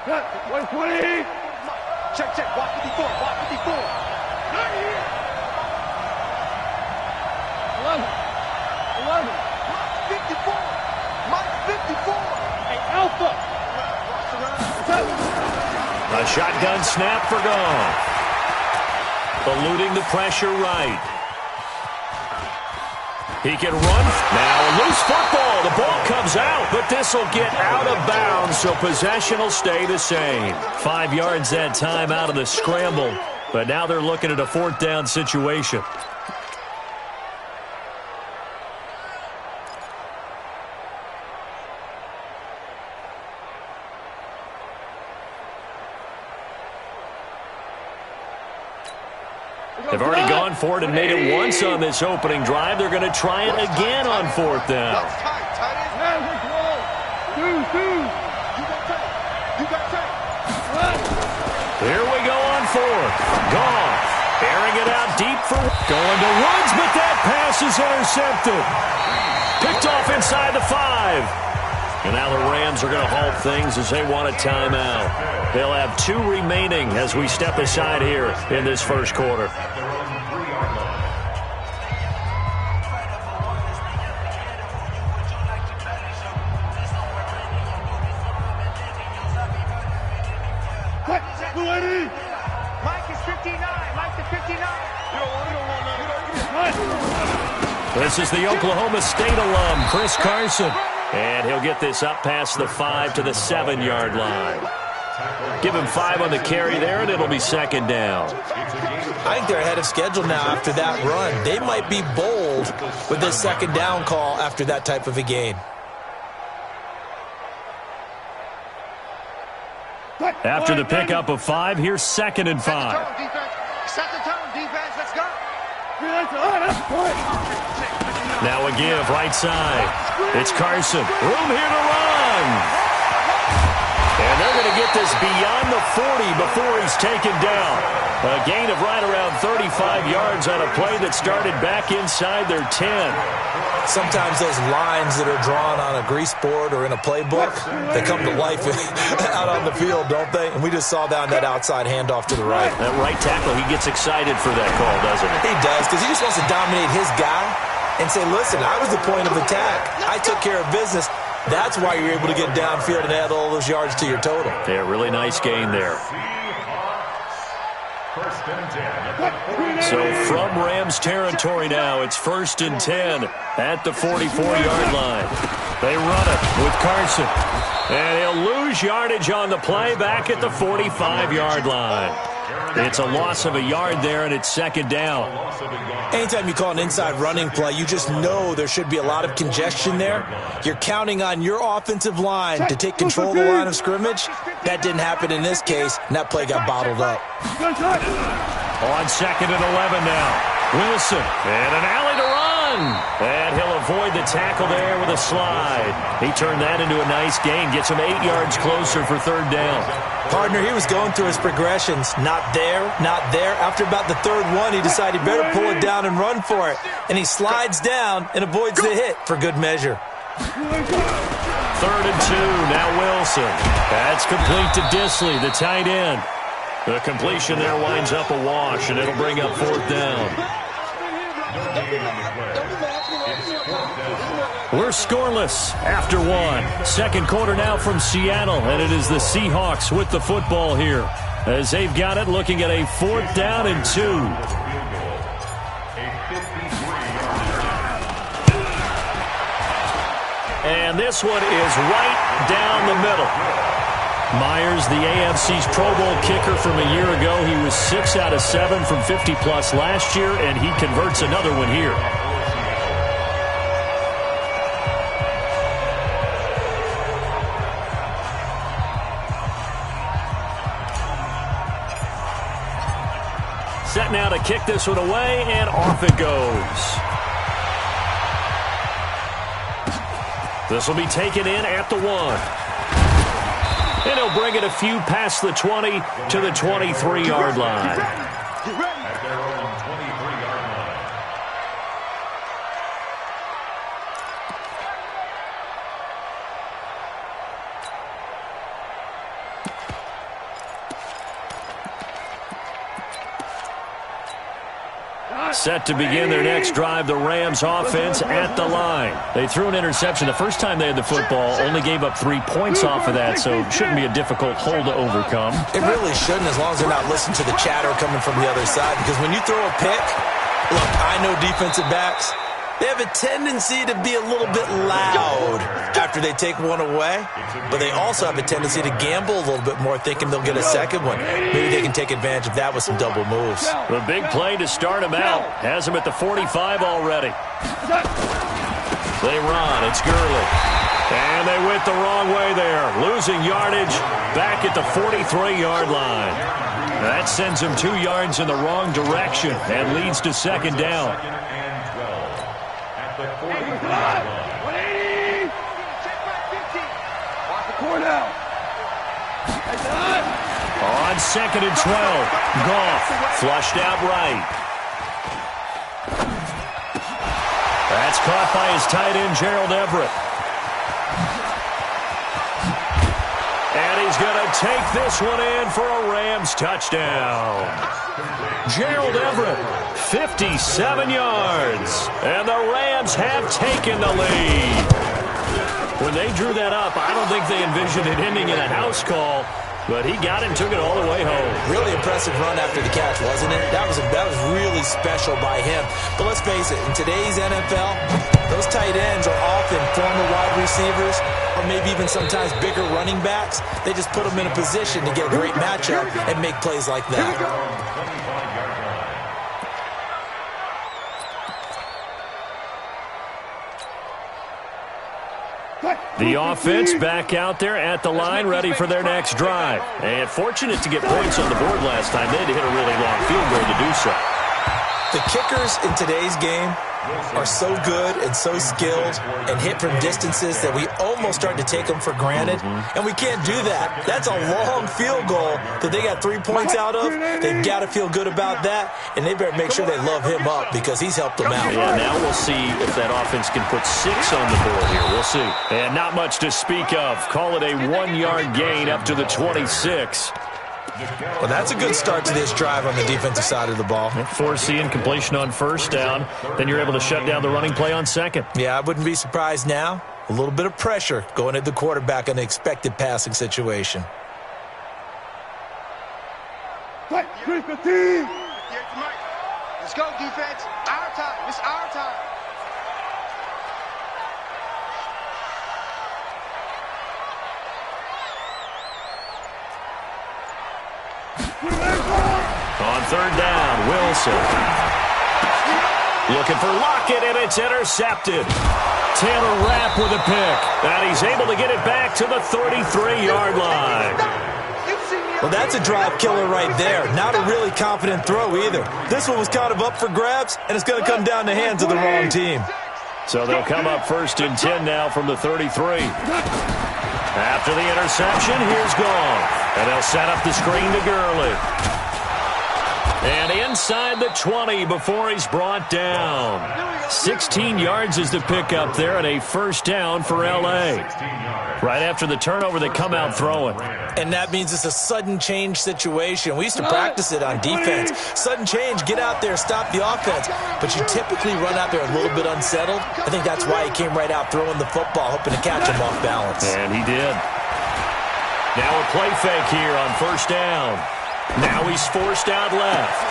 120. Check, block 54, block 54. 11. 54. Mike 54. Hey, Alpha. A shotgun snap for Goff. Eluding the pressure right. He can run. Now a loose football. The ball comes out, but this will get out of bounds, so possession will stay the same. 5 yards that time out of the scramble, but now they're looking at a 4th down situation. They've already gone for it and made it once on this opening drive. They're going to try it again on 4th down. Here we go on 4th. Goff airing it out deep for going to Woods, but that pass is intercepted. Picked off inside the 5. And now the Rams are going to halt things as they want a timeout. They'll have 2 remaining as we step aside here in this first quarter. Mike is 59. Mike is 59. This is the Oklahoma State alum, Chris Carson. And he'll get this up past the 5 to the 7-yard line. Give him 5 on the carry there, and it'll be 2nd down. I think they're ahead of schedule now after that run. They might be bold with this 2nd down call after that type of a gain. After the pickup of 5, here's 2nd and 5. Set the tone, defense. Let's go. Now a give, right side. It's Carson. Room here to run. And they're going to get this beyond the 40 before he's taken down. A gain of right around 35 yards on a play that started back inside their 10. Sometimes those lines that are drawn on a grease board or in a playbook, they come to life out on the field, don't they? And we just saw down that outside handoff to the right. That right tackle, he gets excited for that call, doesn't he? He does, because he just wants to dominate his guy and say, listen, I was the point of attack. I took care of business. That's why you're able to get downfield and add all those yards to your total. Yeah, really nice gain there. So from Rams territory now, it's 1st and 10 at the 44-yard line. They run it with Carson. And he'll lose yardage on the play back at the 45-yard line. It's a loss of a yard there, and it's 2nd down. Anytime you call an inside running play, you just know there should be a lot of congestion there. You're counting on your offensive line to take control of the line of scrimmage. That didn't happen in this case, and that play got bottled up. On 2nd and 11 now. Wilson, and an alley to run. And he'll avoid the tackle there with a slide. He turned that into a nice gain. Gets him 8 yards closer for 3rd down. Partner, he was going through his progressions. Not there, not there. After about the 3rd one, he decided he better pull it down and run for it. And he slides down and avoids the hit for good measure. 3rd and 2, now Wilson. That's complete to Disley, the tight end. The completion there winds up a wash, and it'll bring up 4th down. We're scoreless after 1. 2nd quarter now from Seattle, and it is the Seahawks with the football here as they've got it looking at a 4th down and 2. And this one is right down the middle. Myers, the AFC's Pro Bowl kicker from a year ago. He was 6 out of 7 from 50-plus last year, and he converts another one here. Set now to kick this one away, and off it goes. This will be taken in at the 1. And he'll bring it a few past the 20 to the 23-yard line. Set to begin their next drive, the Rams offense at the line. They threw an interception the first time they had the football, only gave up 3 points off of that, so it shouldn't be a difficult hole to overcome. It really shouldn't, as long as they're not listening to the chatter coming from the other side, because when you throw a pick, look, I know defensive backs, they have a tendency to be a little bit loud after they take one away, but they also have a tendency to gamble a little bit more, thinking they'll get a second one. Maybe they can take advantage of that with some double moves. The big play to start him out has him at the 45 already. They run. It's Gurley. And they went the wrong way there, losing yardage back at the 43-yard line. That sends them 2 yards in the wrong direction and leads to second down. On 2nd and 12, Goff flushed out right. That's caught by his tight end, Gerald Everett. And he's going to take this one in for a Rams touchdown. Gerald Everett, 57 yards. And the Rams have taken the lead. When they drew that up, I don't think they envisioned it ending in a house call, but he got it and took it all the way home. Really impressive run after the catch, wasn't it? That was really special by him. But let's face it, in today's NFL, those tight ends are often former wide receivers or maybe even sometimes bigger running backs. They just put them in a position to get a great matchup and make plays like that. The offense back out there at the line, ready for their next drive. And fortunate to get points on the board last time. They had to hit a really long field goal to do so. The kickers in today's game are so good and so skilled and hit from distances that we almost start to take them for granted. And we can't do that. That's a long field goal that they got 3 points out of. They've got to feel good about that, and they better make sure they love him up because he's helped them out. Yeah, now we'll see if that offense can put 6 on the board here. We'll see. And not much to speak of. Call it a 1-yard gain up to the 26. Well, that's a good start to this drive on the defensive side of the ball. Forcing completion on first down. Then you're able to shut down the running play on second. Yeah, I wouldn't be surprised now. A little bit of pressure going at the quarterback in the expected passing situation. Let's go, defense. Our time. It's our time. On third down, Wilson. Looking for Lockett, and it's intercepted. Taylor Rapp with a pick. And he's able to get it back to the 33-yard line. Well, that's a drive killer right there. Not a really confident throw either. This one was kind of up for grabs, and it's going to come down the hands of the wrong team. So they'll come up 1st and 10 now from the 33. After the interception, here's Goff. And they'll set up the screen to Gurley. And inside the 20 before he's brought down. 16 yards is the pickup there and a first down for L.A. Right after the turnover, they come out throwing. And that means it's a sudden change situation. We used to practice it on defense. Sudden change, get out there, stop the offense. But you typically run out there a little bit unsettled. I think that's why he came right out throwing the football, hoping to catch him off balance. And he did. Now a play fake here on first down. Now he's forced out left.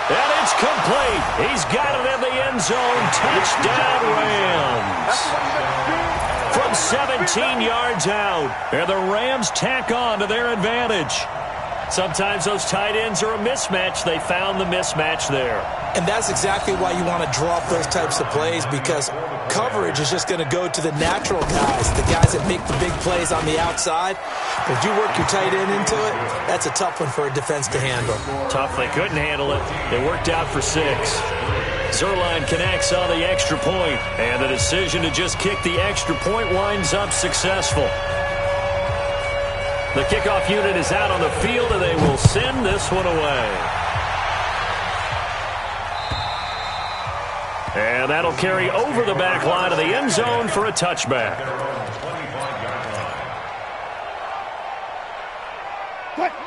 And it's complete. He's got it in the end zone. Touchdown, Rams. From 17 yards out. And the Rams tack on to their advantage. Sometimes those tight ends are a mismatch. They found the mismatch there. And that's exactly why you want to draw up those types of plays, because coverage is just going to go to the natural guys, the guys that make the big plays on the outside. But if you work your tight end into it, that's a tough one for a defense to handle. Tough. They couldn't handle it. It worked out for 6. Zerline connects on the extra point, and the decision to just kick the extra point winds up successful. The kickoff unit is out on the field, and they will send this one away. And that'll carry over the back line of the end zone for a touchback.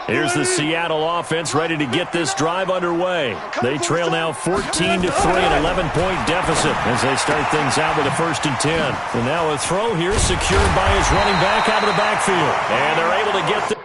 Here's the Seattle offense ready to get this drive underway. They trail now 14-3, an 11-point deficit as they start things out with a 1st and 10. And now a throw here secured by his running back out of the backfield. And they're able to get the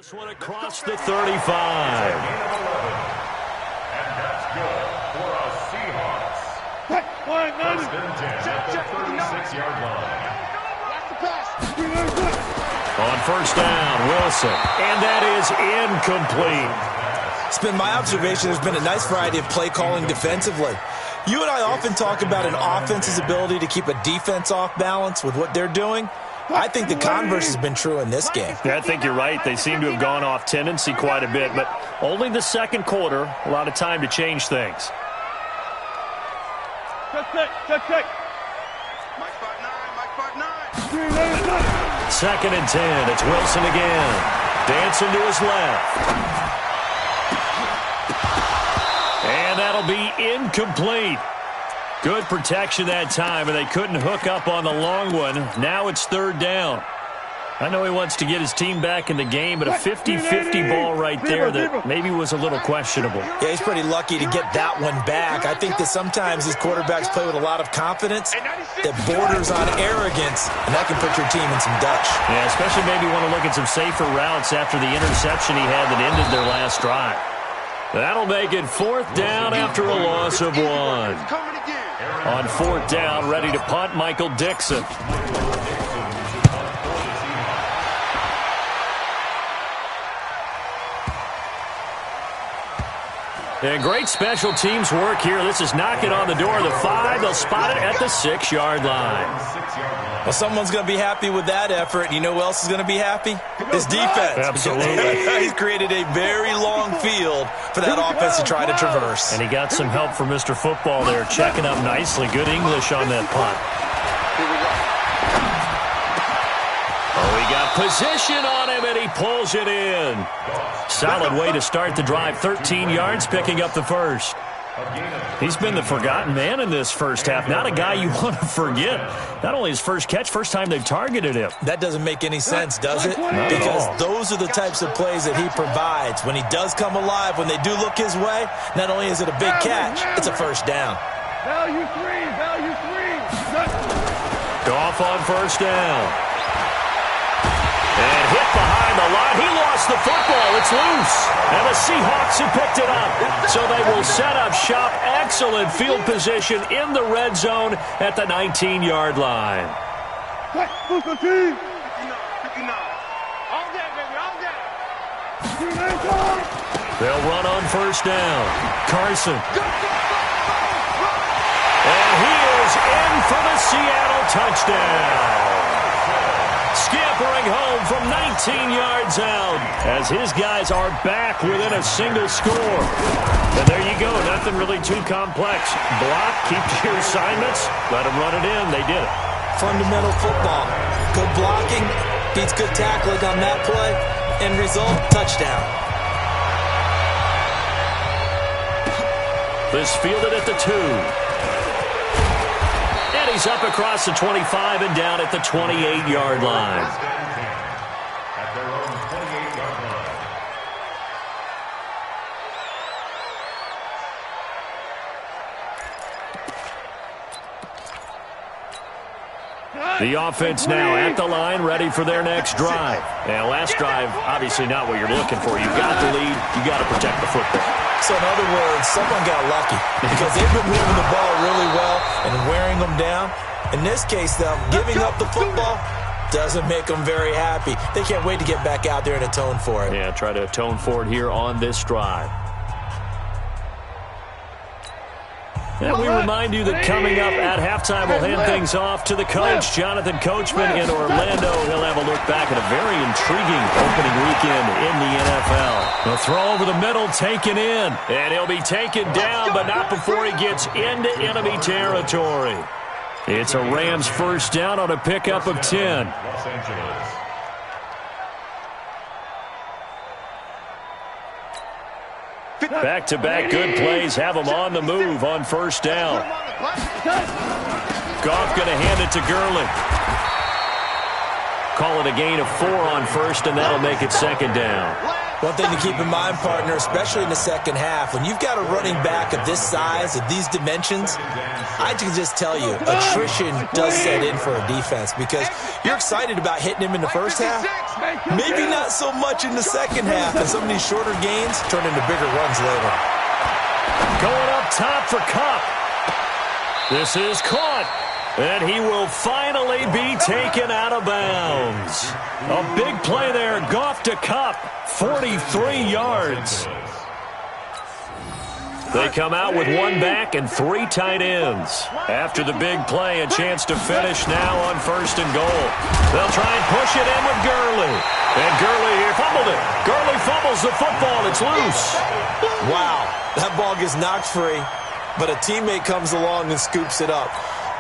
this one across the 35. And that's good for a Seahawks. First and 10 at the 36-yard line. On 1st down, Wilson. And that is incomplete. It's been my observation there's been a nice variety of play calling defensively. You and I often talk about an offense's ability to keep a defense off balance with what they're doing. I think the converse has been true in this game. Yeah, I think you're right. They seem to have gone off tendency quite a bit, but only the second quarter, a lot of time to change things. Check. Mike 5'9", 2nd and 10. It's Wilson again. Dancing to his left. And that'll be incomplete. Good protection that time, and they couldn't hook up on the long one. Now it's 3rd down. I know he wants to get his team back in the game, but a 50-50 ball right there that maybe was a little questionable. Yeah, he's pretty lucky to get that one back. I think that sometimes these quarterbacks play with a lot of confidence that borders on arrogance, and that can put your team in some Dutch. Yeah, especially maybe want to look at some safer routes after the interception he had that ended their last drive. That'll make it 4th down after a loss of 1. On 4th down, ready to punt, Michael Dixon. And great special teams work here. This is knocking on the door of the 5. They'll spot it at the 6-yard line. Well, someone's going to be happy with that effort. You know who else is going to be happy? His defense. Absolutely. He's created a very long field for that offense to try to traverse. And he got some help from Mr. Football there, checking up nicely. Good English on that punt. Oh, he got position on him, and he pulls it in. Solid way to start the drive. 13 yards, picking up the 1st. He's been the forgotten man in this first half. Not a guy you want to forget. Not only his first catch, first time they've targeted him. That doesn't make any sense, does it? Because those are the types of plays that he provides. When he does come alive, when they do look his way, not only is it a big catch, it's a 1st down. Value 3. Goff on 1st down. And hit behind the line. He lost the football. It's loose. And the Seahawks have picked it up. So they will set up shop. Excellent field position in the red zone at the 19-yard line. All day, baby, all day. They'll run on 1st down. Carson. And he is in for the Seattle touchdown. Scampering home from 19 yards out as his guys are back within a single score. And there you go. Nothing really too complex. Block, keep to your assignments, let them run it in. They did it. Fundamental football. Good blocking beats good tackling on that play. End result, touchdown. This fielded at the 2. And he's up across the 25 and down at the 28-yard line. At their own 28-yard line. The offense now at the line, ready for their next drive. Now, last drive, obviously not what you're looking for. You've got the lead. You've got to protect the football. So, in other words, someone got lucky because they've been moving the ball really well and wearing them down. In this case, though, giving up the football doesn't make them very happy. They can't wait to get back out there and atone for it. Yeah, try to atone for it here on this drive. And we remind you that coming up at halftime, we'll hand things off to the coach, Jonathan Coachman in Orlando. He'll have a look back at a very intriguing opening weekend in the NFL. The throw over the middle, taken in. And he'll be taken down, but not before he gets into enemy territory. It's a Rams first down on a pickup of 10. Los Angeles. Back-to-back good plays have them on the move on first down. Goff going to hand it to Gurley. Call it a gain of 4 on first, and that'll make it second down. One thing to keep in mind, partner, especially in the second half, when you've got a running back of this size, of these dimensions, I can just tell you, attrition does set in for a defense because you're excited about hitting him in the first half. Maybe not so much in the second half, and some of these shorter gains turn into bigger runs later. Going up top for Kupp. This is caught. And he will finally be taken out of bounds. A big play there. Goff to Kupp. 43 yards. They come out with one back and 3 tight ends. After the big play, a chance to finish now on first and goal. They'll try and push it in with Gurley. And Gurley here fumbled it. Gurley fumbles the football. It's loose. Wow, that ball gets knocked free, but a teammate comes along and scoops it up.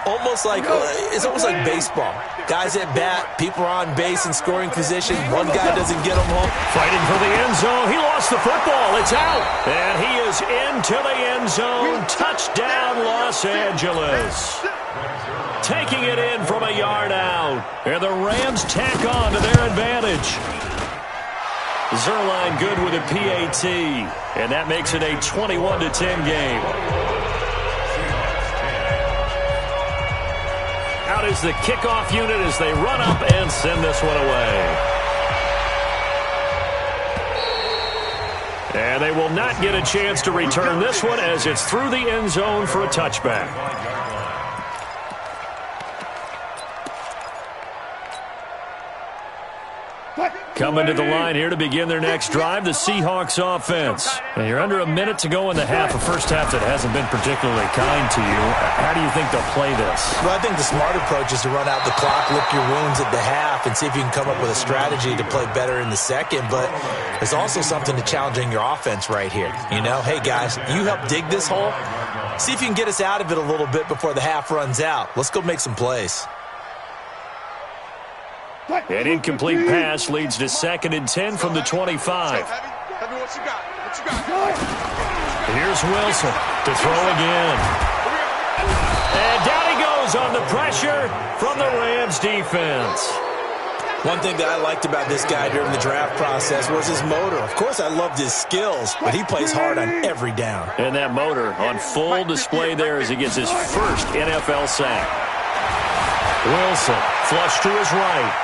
It's almost like baseball. Guys at bat, people are on base in scoring position. One guy doesn't get them home. Fighting for the end zone. He lost the football. It's out. And he is into the end zone. Touchdown, Los Angeles. Taking it in from a yard out. And the Rams tack on to their advantage. Zerline good with a PAT. And that makes it a 21-10 game. Out is the kickoff unit as they run up and send this one away. And they will not get a chance to return this one as it's through the end zone for a touchback. Coming to the line here to begin their next drive, the Seahawks offense. And you're under a minute to go in the half, a first half that hasn't been particularly kind to you. How do you think they'll play this? Well, I think the smart approach is to run out the clock, lick your wounds at the half, and see if you can come up with a strategy to play better in the second. But there's also something to challenging your offense right here. You know, hey, guys, you help dig this hole. See if you can get us out of it a little bit before the half runs out. Let's go make some plays. An incomplete pass leads to 2nd and 10 from the 25. Here's Wilson to throw again. And down he goes on the pressure from the Rams defense. One thing that I liked about this guy during the draft process was his motor. Of course, I loved his skills, but he plays hard on every down. And that motor on full display there as he gets his first NFL sack. Wilson flush to his right.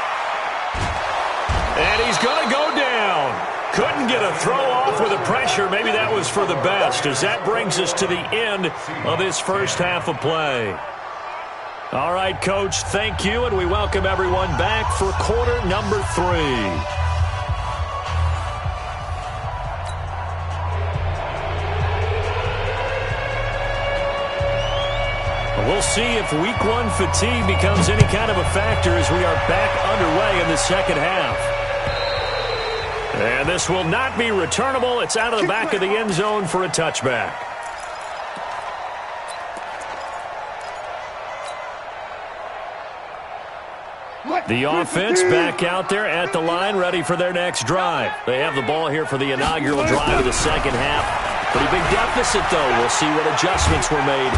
And he's going to go down. Couldn't get a throw off with the pressure. Maybe that was for the best, as that brings us to the end of this first half of play. All right, Coach, thank you, and we welcome everyone back for quarter number 3. We'll see if week 1 fatigue becomes any kind of a factor as we are back underway in the second half. And this will not be returnable. It's out of the back of the end zone for a touchback. The offense back out there at the line, ready for their next drive. They have the ball here for the inaugural drive of the second half. Pretty big deficit, though. We'll see what adjustments were made.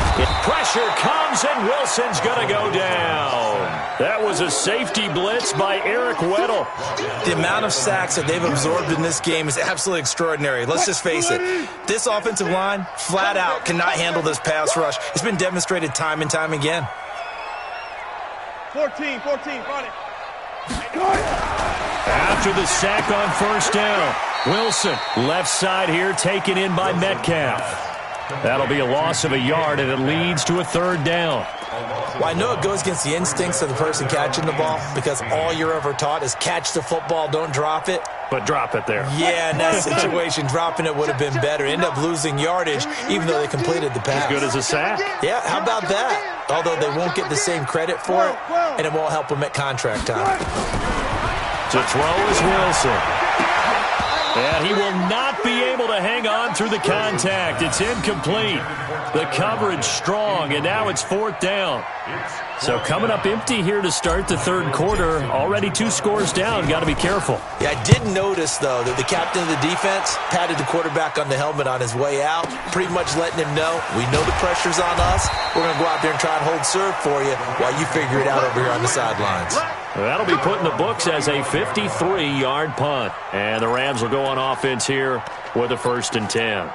Pressure comes, and Wilson's going to go down. That was a safety blitz by Eric Weddle. The amount of sacks that they've absorbed in this game is absolutely extraordinary. Let's just face it. This offensive line, flat out, cannot handle this pass rush. It's been demonstrated time and time again. 14, run it. After the sack on first down, Wilson, left side here, taken in by Metcalf. That'll be a loss of a yard, and it leads to a 3rd down. Well, I know it goes against the instincts of the person catching the ball because all you're ever taught is catch the football, don't drop it. But drop it there. Yeah, in that situation, dropping it would have been better. End up losing yardage, even though they completed the pass. As good as a sack. Yeah, how about that? Although they won't get the same credit for it, and it won't help them at contract time. To throw is Wilson. And he will not be able to hang on through the contact. It's incomplete. The coverage strong, and now it's 4th down. So coming up empty here to start the third quarter. Already 2 scores down. Got to be careful. Yeah, I did notice, though, that the captain of the defense patted the quarterback on the helmet on his way out, pretty much letting him know, we know the pressure's on us. We're going to go out there and try and hold serve for you while you figure it out over here on the sidelines. That'll be put in the books as a 53-yard punt. And the Rams will go on offense here with a 1st and 10.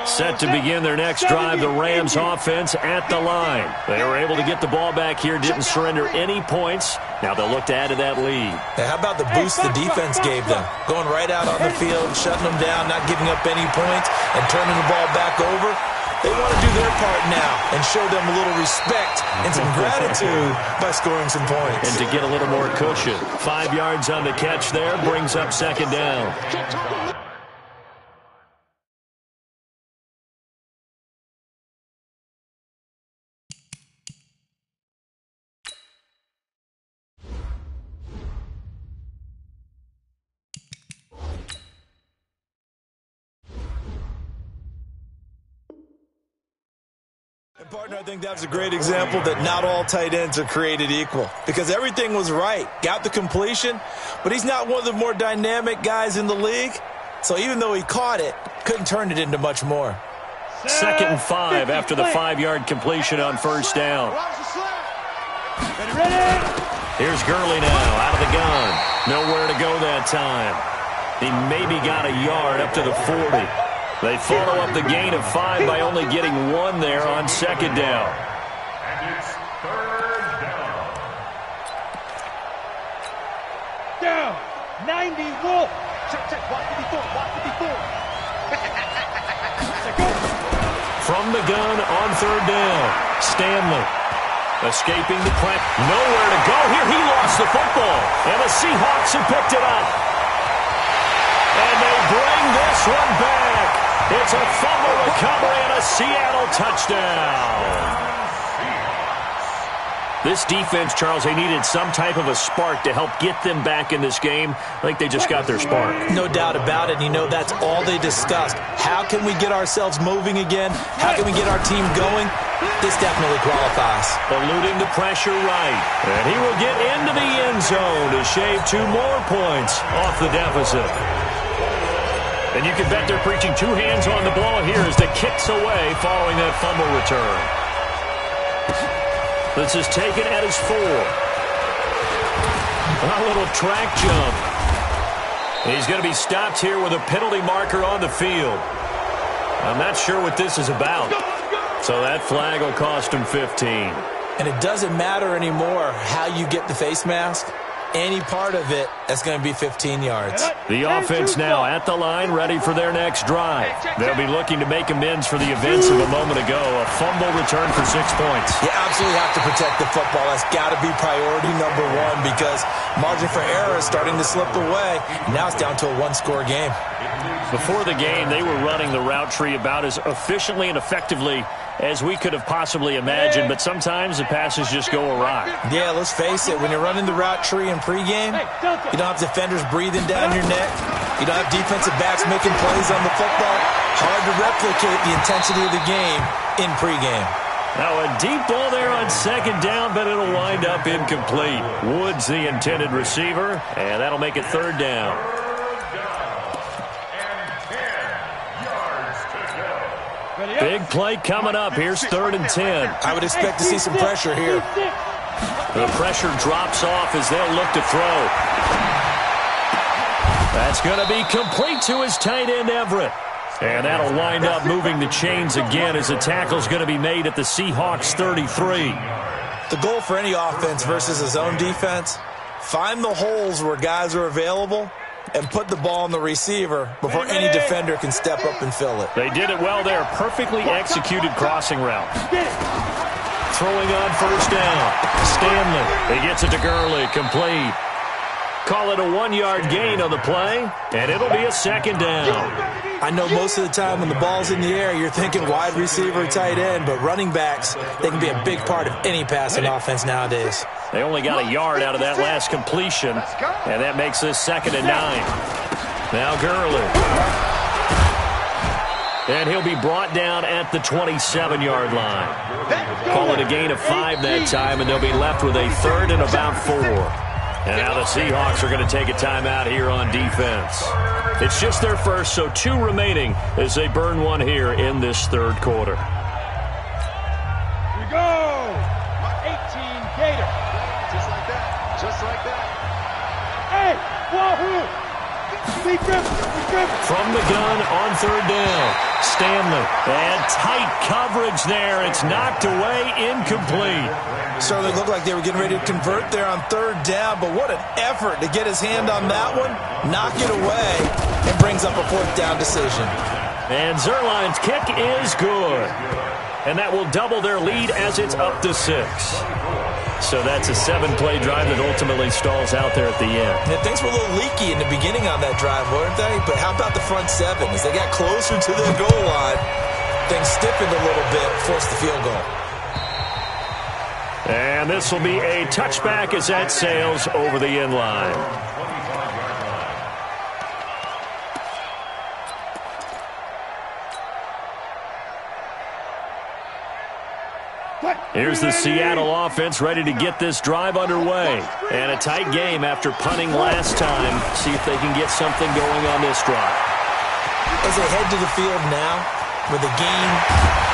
Set to begin their next drive, the Rams offense at the line. They were able to get the ball back here, didn't surrender any points. Now they'll look to add to that lead. Hey, how about the boost the defense gave them? Going right out on the field, shutting them down, not giving up any points, and turning the ball back over. They want to do their part now and show them a little respect and some gratitude by scoring some points. And to get a little more cushion. 5 yards on the catch there, brings up 2nd down. And partner, I think that was a great example that not all tight ends are created equal, because everything was right. Got the completion, but he's not one of the more dynamic guys in the league. So even though he caught it, couldn't turn it into much more. 2nd and 5 after the 5-yard completion on 1st down. Here's Gurley now out of the gun. Nowhere to go that time. He maybe got a yard up to the 40. They follow up the gain of 5 by only getting 1 there on 2nd down. And it's 3rd down. Down. 91. Check. Watch the before. From the gun on 3rd down. Stanley escaping the press. Nowhere to go here. He lost the football. And the Seahawks have picked it up. And they bring this one back. It's a fumble recovery and a Seattle touchdown. This defense, Charles, they needed some type of a spark to help get them back in this game. I think they just got their spark. No doubt about it. You know, that's all they discussed. How can we get ourselves moving again? How can we get our team going? This definitely qualifies. Eluding the pressure right. And he will get into the end zone to shave 2 more points off the deficit. And you can bet they're preaching 2 hands on the ball here as the kick's away following that fumble return. This is taken at his 4. A little track jump. He's going to be stopped here with a penalty marker on the field. I'm not sure what this is about. So that flag will cost him 15. And it doesn't matter anymore how you get the face mask. Any part of it, that's going to be 15 yards. The offense now at the line, ready for their next drive. They'll be looking to make amends for the events of a moment ago. A fumble return for 6 points. You absolutely have to protect the football. That's got to be priority number 1 because margin for error is starting to slip away. Now it's down to a 1-score game. Before the game, they were running the route tree about as efficiently and effectively as we could have possibly imagined, but sometimes the passes just go awry. Yeah, let's face it. When you're running the route tree in pregame, you don't have defenders breathing down your neck. You don't have defensive backs making plays on the football. Hard to replicate the intensity of the game in pregame. Now a deep ball there on 2nd down, but it'll wind up incomplete. Woods the intended receiver, and that'll make it 3rd down. Big play coming up. Here's 3rd and 10. I would expect to see some pressure here. The pressure drops off as they'll look to throw. That's going to be complete to his tight end, Everett. And that'll wind up moving the chains again as the tackle's going to be made at the Seahawks 33. The goal for any offense versus his own defense, find the holes where guys are available and put the ball on the receiver before any defender can step up and fill it. They did it well there. Perfectly executed crossing route. Throwing on 1st down. Stanley. He gets it to Gurley. Complete. Call it a 1-yard gain on the play, and it'll be a 2nd down. I know most of the time when the ball's in the air, you're thinking wide receiver, tight end, but running backs, they can be a big part of any passing offense nowadays. They only got a yard out of that last completion, and that makes this 2nd and 9. Now Gurley. And he'll be brought down at the 27-yard line. Call it a gain of 5 that time, and they'll be left with a 3rd and about 4. And now the Seahawks are going to take a timeout here on defense. It's just their first, so 2 remaining as they burn one here in this 3rd quarter. Here we go. 18 Gator. Just like that. Just like that. Hey, wahoo! From the gun on 3rd down. Stanley. And tight coverage there. It's knocked away, incomplete. Certainly looked like they were getting ready to convert there on 3rd down, but what an effort to get his hand on that one, knock it away, and brings up a 4th down decision. And Zerline's kick is good. And that will double their lead as it's up to 6. So that's a 7-play drive that ultimately stalls out there at the end. Yeah, things were a little leaky in the beginning on that drive, weren't they? But how about the front 7? As they got closer to their goal line, things stiffened a little bit, forced the field goal. And this will be a touchback as that sails over the end line. Here's the Seattle offense ready to get this drive underway. And a tight game after punting last time. See if they can get something going on this drive. As they head to the field now, with the game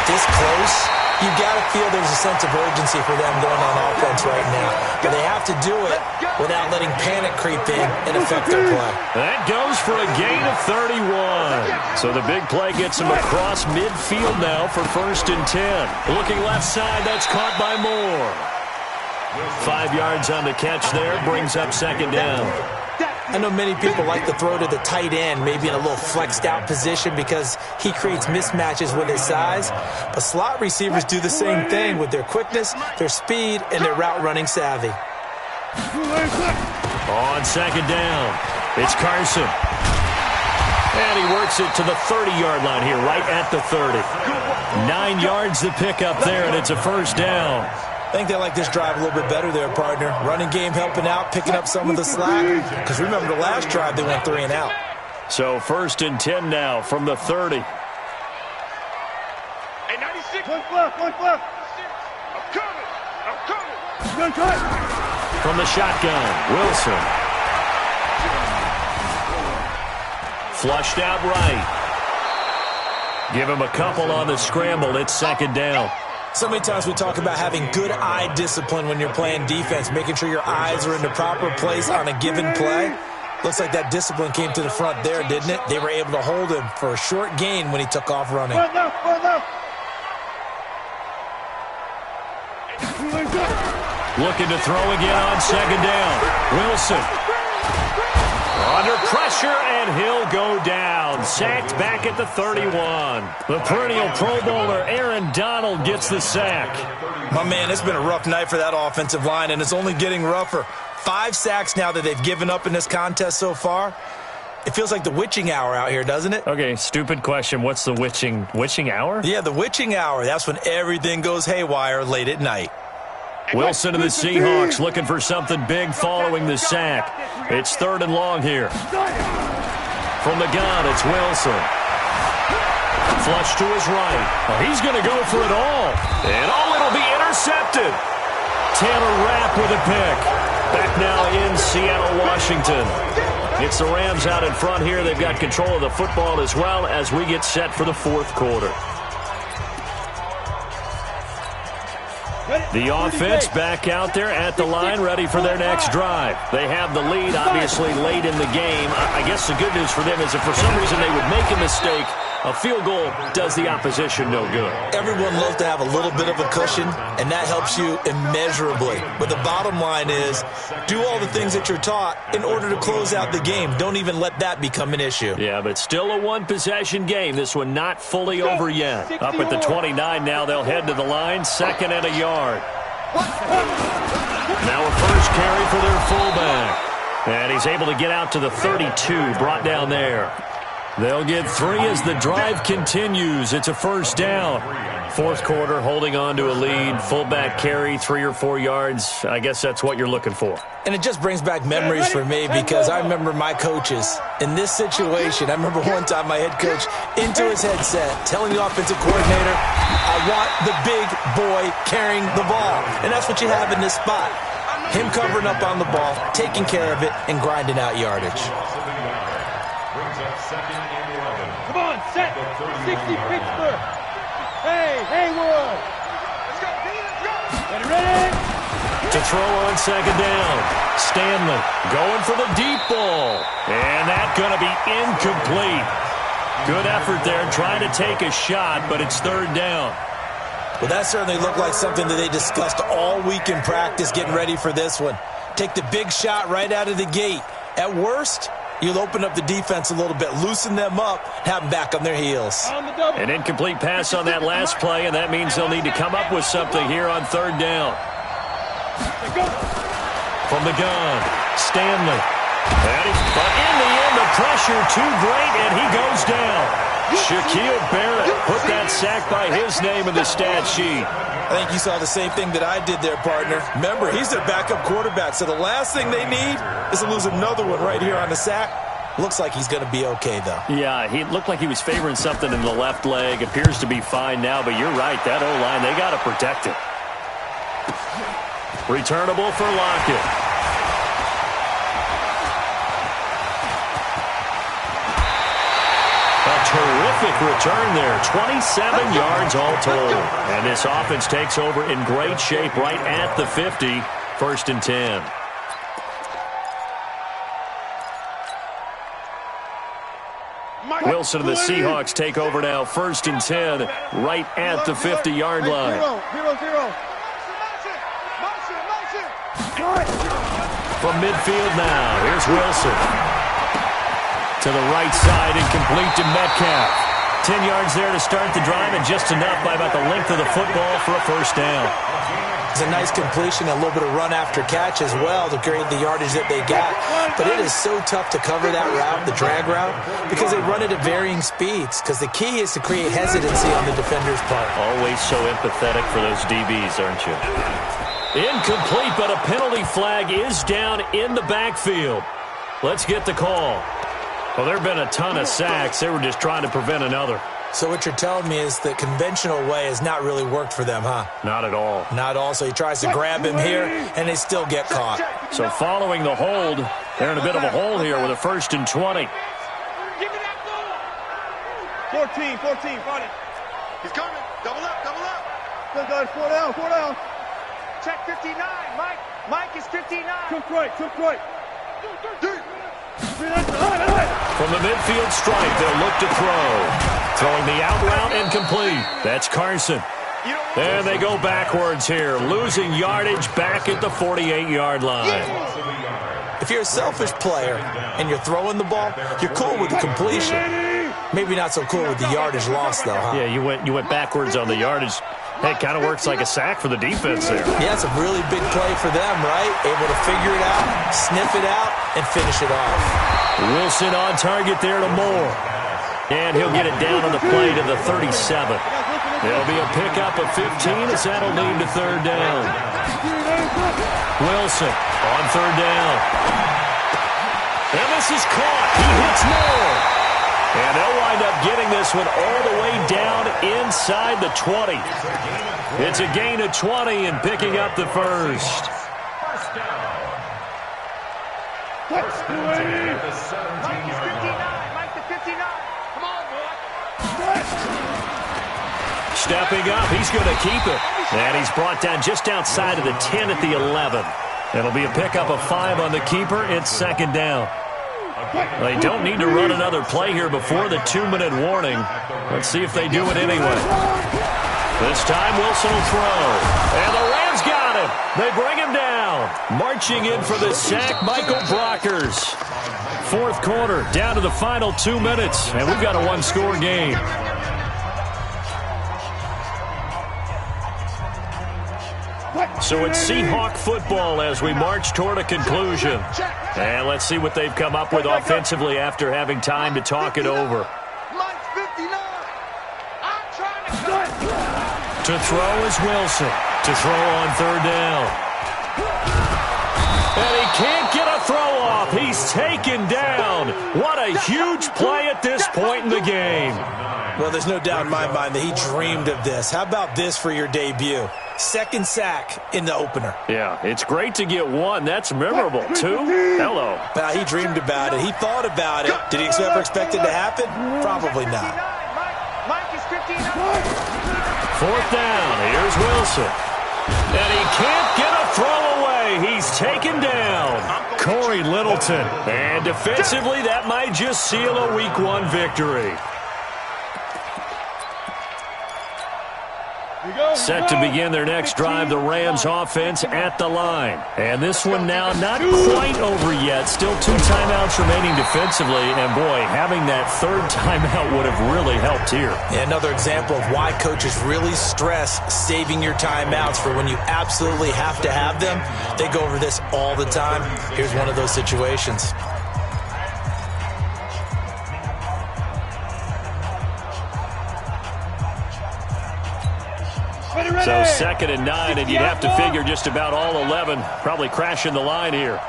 this close, you've got to feel there's a sense of urgency for them going on offense right now. But they have to do it without letting panic creep in and affect their play. That goes for a gain of 31. So the big play gets them across midfield now for 1st and 10. Looking left side, that's caught by Moore. 5 yards on the catch there, brings up 2nd down. I know many people like to throw to the tight end, maybe in a little flexed out position because he creates mismatches with his size. But slot receivers do the same thing with their quickness, their speed, and their route running savvy. On 2nd down, it's Carson. And he works it to the 30-yard line here, right at the 30. 9 yards to pick up there, and it's a 1st down. I think they like this drive a little bit better there, partner. Running game helping out, picking up some of the slack. Because remember, the last drive, they went 3 and out. So 1st and 10 now from the 30. Hey, 96. One left. I'm coming. From the shotgun, Wilson. Flushed out right. Give him a couple on the scramble. It's 2nd down. So many times we talk about having good eye discipline when you're playing defense, making sure your eyes are in the proper place on a given play. Looks like that discipline came to the front there, didn't it? They were able to hold him for a short gain when he took off running. Looking to throw again on 2nd down. Wilson. Under pressure, and he'll go down. Sacked back at the 31. The perennial Pro Bowler, Aaron Donald, gets the sack. My man, it's been a rough night for that offensive line, and it's only getting rougher. 5 sacks now that they've given up in this contest so far. It feels like the witching hour out here, doesn't it? Okay, stupid question. What's the witching hour? Yeah, the witching hour. That's when everything goes haywire late at night. Wilson and the Seahawks looking for something big following the sack. It's 3rd and long here. From the gun, it's Wilson. Flush to his right. Oh, he's going to go for it all. And it'll be intercepted. Taylor Rapp with a pick. Back now in Seattle, Washington. It's the Rams out in front here. They've got control of the football as well as we get set for the 4th quarter. The offense back out there at the line, ready for their next drive. They have the lead, obviously, late in the game. I guess the good news for them is if for some reason they would make a mistake, a field goal does the opposition no good. Everyone loves to have a little bit of a cushion, and that helps you immeasurably. But the bottom line is, do all the things that you're taught in order to close out the game. Don't even let that become an issue. Yeah, but still a one-possession game. This one not fully over yet. Up at the 29 now, they'll head to the line, 2nd and a yard. Now a first carry for their fullback. And he's able to get out to the 32, brought down there. They'll get 3 as the drive continues. It's a first down. Fourth quarter, holding on to a lead. Fullback carry, 3 or 4 yards. I guess that's what you're looking for. And it just brings back memories for me because I remember my coaches in this situation. I remember one time my head coach into his headset telling the offensive coordinator, I want the big boy carrying the ball. And that's what you have in this spot. Him covering up on the ball, taking care of it, and grinding out yardage. Come on, set. 60 Pittsburgh. Hey, Haywood. Let's go, D. Let's go. Ready? To throw on second down. Stanley going for the deep ball. And that's going to be incomplete. Good effort there trying to take a shot, but it's third down. Well, that certainly looked like something that they discussed all week in practice getting ready for this one. Take the big shot right out of the gate. At worst, you'll open up the defense a little bit, loosen them up, have them back on their heels. An incomplete pass on that last play, and that means they'll need to come up with something here on third down. From the gun, Stanley. But in the end, the pressure too great, and he goes down. Shaquille Barrett put that sack by his name in the stat sheet. I think you saw the same thing that I did there, partner. Remember, he's their backup quarterback, so the last thing they need is to lose another one right here on the sack. Looks like he's going to be okay, though. Yeah, he looked like he was favoring something in the left leg. Appears to be fine now, but you're right. That O-line, they got to protect it. Returnable for Lockett. Terrific return there. 27 yards all told. And this offense takes over in great shape right at the 50. First and 10. Wilson and the Seahawks take over now. First and 10 right at the 50-yard line. 0-0. From midfield now, here's Wilson. To the right side and complete to Metcalf. 10 yards there to start the drive and just enough by about the length of the football for a first down. It's a nice completion, a little bit of run after catch as well to create the yardage that they got. But it is so tough to cover that route, the drag route, because they run it at varying speeds. Because the key is to create hesitancy on the defender's part. Always so empathetic for those DBs, aren't you? Incomplete, but a penalty flag is down in the backfield. Let's get the call. Well, there have been a ton of sacks. They were just trying to prevent another. So what you're telling me is the conventional way has not really worked for them, huh? Not at all. Not all. So he tries to grab him here, and they still get caught. So following the hold, they're in a bit of a hole here with a first and 20. Give me that ball. 14, got it. He's coming. Double up. Good, guys. 4 down. Check 59. Mike is 59. Took right. From the midfield stripe, they'll look to throw. Throwing the out route and complete. That's Carson. And they go backwards here, losing yardage back at the 48-yard line. If you're a selfish player and you're throwing the ball, you're cool with the completion. Maybe not so cool with the yardage loss, though, huh? Yeah, you went backwards on the yardage. Hey, it kind of works like a sack for the defense there. Yeah, it's a really big play for them, right? Able to figure it out, sniff it out, and finish it off. Wilson on target there to Moore. And he'll get it down on the play to the 37. It'll be a pickup of 15 as that'll lead to third down. Wilson on third down. And this is caught. He hits Moore. And they'll wind up getting this one all the way down inside the 20. It's a gain of 20 and picking up the first. Mike is 59. Mike to 59. Come on, boy. Stepping up, he's going to keep it. And he's brought down just outside of the 10 at the 11. It'll be a pickup of 5 on the keeper. It's second down. They don't need to run another play here before the 2-minute warning. Let's see if they do it anyway. This time Wilson will throw. And the Rams got him. They bring him down. Marching in for the sack, Michael Brockers. Fourth quarter, down to the final 2 minutes. And we've got a one-score game. So it's Seahawk football as we march toward a conclusion. And let's see what they've come up with offensively after having time to talk it over. To throw is Wilson. To throw on third down. And he can't get a throw off. He's taken down. What a huge play at this point in the game. Well, there's no doubt in my mind that he dreamed of this. How about this for your debut? Second sack in the opener. Yeah, it's great to get one. That's memorable. Two? Hello. But he dreamed about it. He thought about it. Did he ever expect it to happen? Probably not. Fourth down. Here's Wilson. And he can't get a throw away. He's taken down. Corey Littleton. And defensively, that might just seal a Week 1 victory. Set to begin their next drive, the Rams offense at the line. And this one now not quite over yet. Still 2 timeouts remaining defensively. And, boy, having that third timeout would have really helped here. Another example of why coaches really stress saving your timeouts for when you absolutely have to have them. They go over this all the time. Here's one of those situations. So 2nd and 9, and you'd have to figure just about all 11 probably crashing the line here.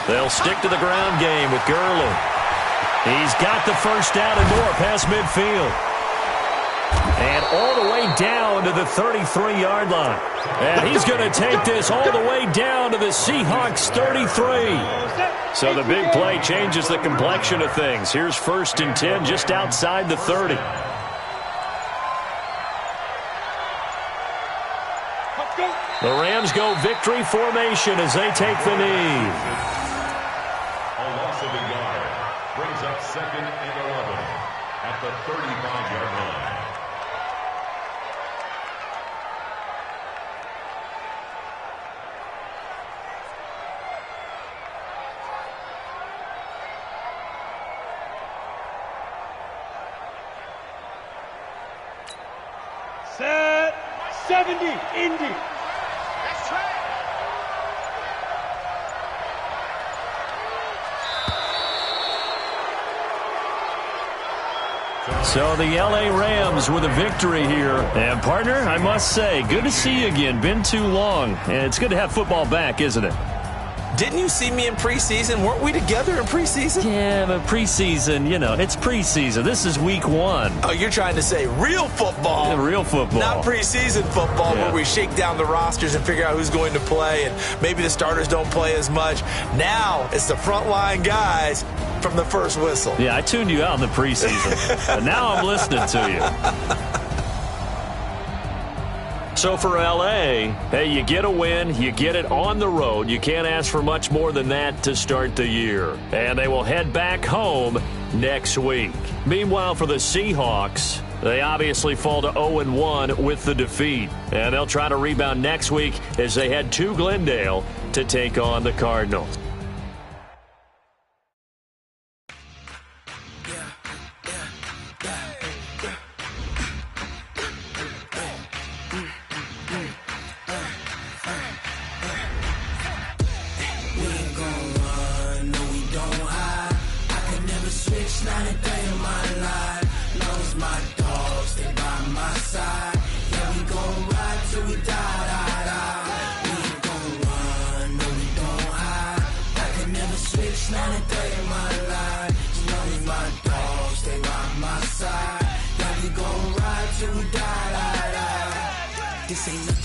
They'll stick to the ground game with Gurley. He's got the first down and more past midfield. And all the way down to the 33-yard line. And he's going to take this all the way down to the Seahawks 33. So the big play changes the complexion of things. Here's 1st and 10 just outside the 30. The Rams go victory formation as they take the knee. A loss of a yard brings up 2nd and 11 at the 35-yard line. Set 70, Indy. So the L.A. Rams with a victory here. And, partner, I must say, good to see you again. Been too long. And it's good to have football back, isn't it? Didn't you see me in preseason? Weren't we together in preseason? Yeah, but preseason, you know, it's preseason. This is Week 1. Oh, you're trying to say real football. Yeah, real football. Not preseason football where we shake down the rosters and figure out who's going to play, and maybe the starters don't play as much. Now it's the frontline guys from the first whistle. Yeah, I tuned you out in the preseason. But now I'm listening to you. So for L.A., hey, you get a win, you get it on the road. You can't ask for much more than that to start the year. And they will head back home next week. Meanwhile, for the Seahawks, they obviously fall to 0-1 with the defeat. And they'll try to rebound next week as they head to Glendale to take on the Cardinals. This ain't